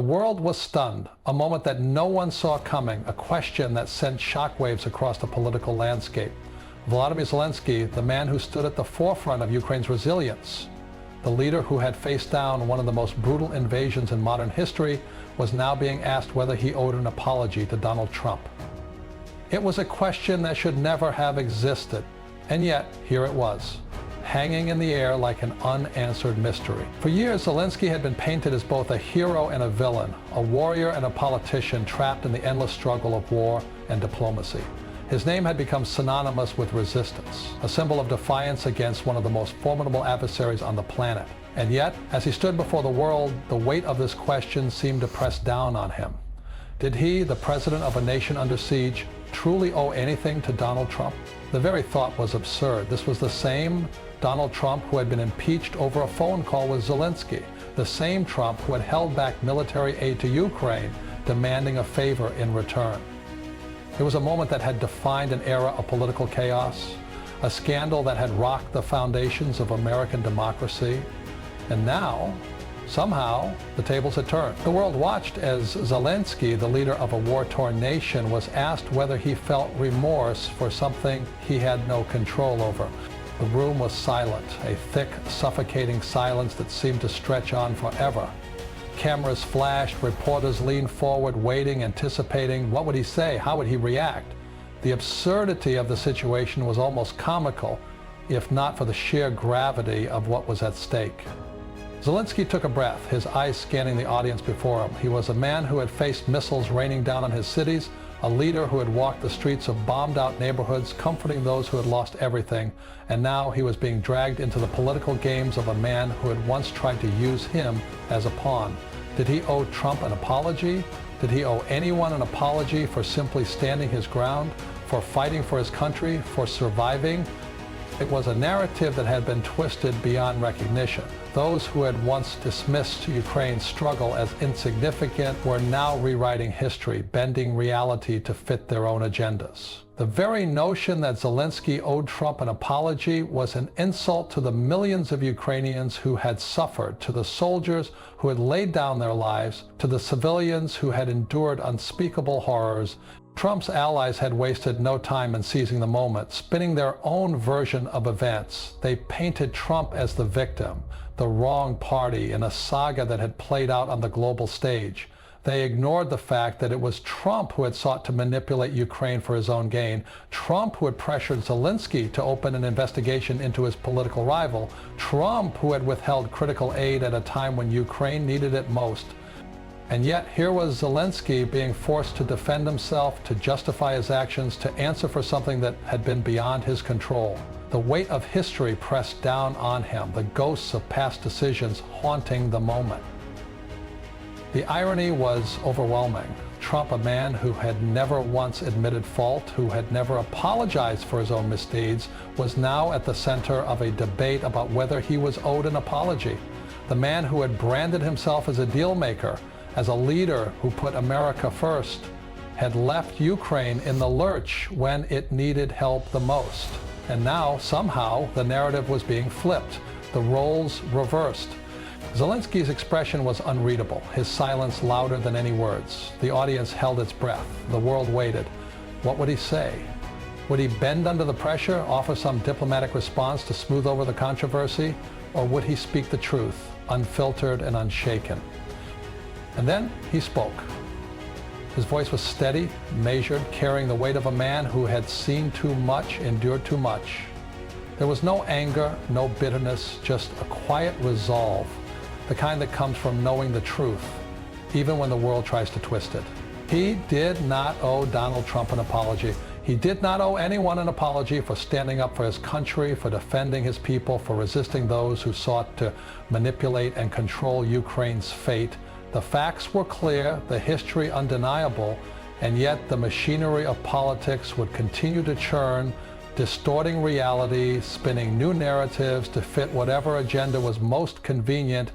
world was stunned, a moment that no one saw coming, a question that sent shockwaves across the political landscape. Volodymyr Zelenskyy, the man who stood at the forefront of Ukraine's resilience, the leader who had faced down one of the most brutal invasions in modern history, was now being asked whether he owed an apology to Donald Trump. It was a question that should never have existed, and yet here it was, hanging in the air like an unanswered mystery. For years, Zelensky had been painted as both a hero and a villain, a warrior and a politician trapped in the endless struggle of war and diplomacy. His name had become synonymous with resistance, a symbol of defiance against one of the most formidable adversaries on the planet. And yet, as he stood before the world, the weight of this question seemed to press down on him. Did he, the president of a nation under siege, truly owe anything to Donald Trump? The very thought was absurd. This was the same Donald Trump who had been impeached over a phone call with Zelensky, the same Trump who had held back military aid to Ukraine, demanding a favor in return. It was a moment that had defined an era of political chaos, a scandal that had rocked the foundations of American democracy. And now, somehow, the tables had turned. The world watched as Zelensky, the leader of a war-torn nation, was asked whether he felt remorse for something he had no control over. The room was silent, a thick, suffocating silence that seemed to stretch on forever. Cameras flashed, reporters leaned forward, waiting, anticipating. What would he say? How would he react? The absurdity of the situation was almost comical, if not for the sheer gravity of what was at stake. Zelensky took a breath, his eyes scanning the audience before him. He was a man who had faced missiles raining down on his cities, a leader who had walked the streets of bombed-out neighborhoods, comforting those who had lost everything, and now he was being dragged into the political games of a man who had once tried to use him as a pawn. Did he owe Trump an apology? Did he owe anyone an apology for simply standing his ground, for fighting for his country, for surviving? It was a narrative that had been twisted beyond recognition. Those who had once dismissed Ukraine's struggle as insignificant were now rewriting history, bending reality to fit their own agendas. The very notion that Zelensky owed Trump an apology was an insult to the millions of Ukrainians who had suffered, to the soldiers who had laid down their lives, to the civilians who had endured unspeakable horrors. Trump's allies had wasted no time in seizing the moment, spinning their own version of events. They painted Trump as the victim, the wrong party in a saga that had played out on the global stage. They ignored the fact that it was Trump who had sought to manipulate Ukraine for his own gain, Trump who had pressured Zelensky to open an investigation into his political rival, Trump who had withheld critical aid at a time when Ukraine needed it most. And yet here was Zelensky being forced to defend himself, to justify his actions, to answer for something that had been beyond his control. The weight of history pressed down on him, the ghosts of past decisions haunting the moment. The irony was overwhelming. Trump, a man who had never once admitted fault, who had never apologized for his own misdeeds, was now at the center of a debate about whether he was owed an apology. The man who had branded himself as a deal maker, as a leader who put America first, had left Ukraine in the lurch when it needed help the most. And now, somehow, the narrative was being flipped, the roles reversed. Zelensky's expression was unreadable, his silence louder than any words. The audience held its breath. The world waited. What would he say? Would he bend under the pressure, offer some diplomatic response to smooth over the controversy? Or would he speak the truth, unfiltered and unshaken? And then he spoke. His voice was steady, measured, carrying the weight of a man who had seen too much, endured too much. There was no anger, no bitterness, just a quiet resolve, the kind that comes from knowing the truth, even when the world tries to twist it. He did not owe Donald Trump an apology. He did not owe anyone an apology for standing up for his country, for defending his people, for resisting those who sought to manipulate and control Ukraine's fate. The facts were clear, the history undeniable, and yet the machinery of politics would continue to churn, distorting reality, spinning new narratives to fit whatever agenda was most convenient.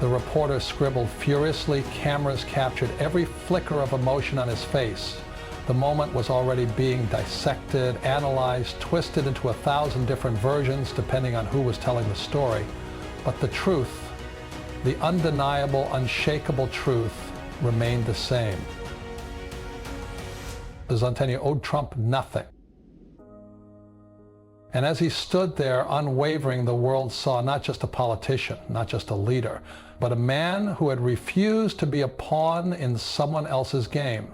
The reporter scribbled furiously, cameras captured every flicker of emotion on his face. The moment was already being dissected, analyzed, twisted into 1,000 different versions depending on who was telling the story. But the truth the undeniable, unshakable truth remained the same. Zelensky owed Trump nothing. And as he stood there unwavering, the world saw not just a politician, not just a leader, but a man who had refused to be a pawn in someone else's game.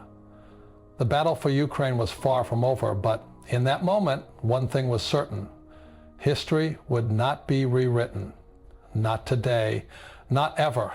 The battle for Ukraine was far from over, but in that moment, one thing was certain. History would not be rewritten. Not today, not ever.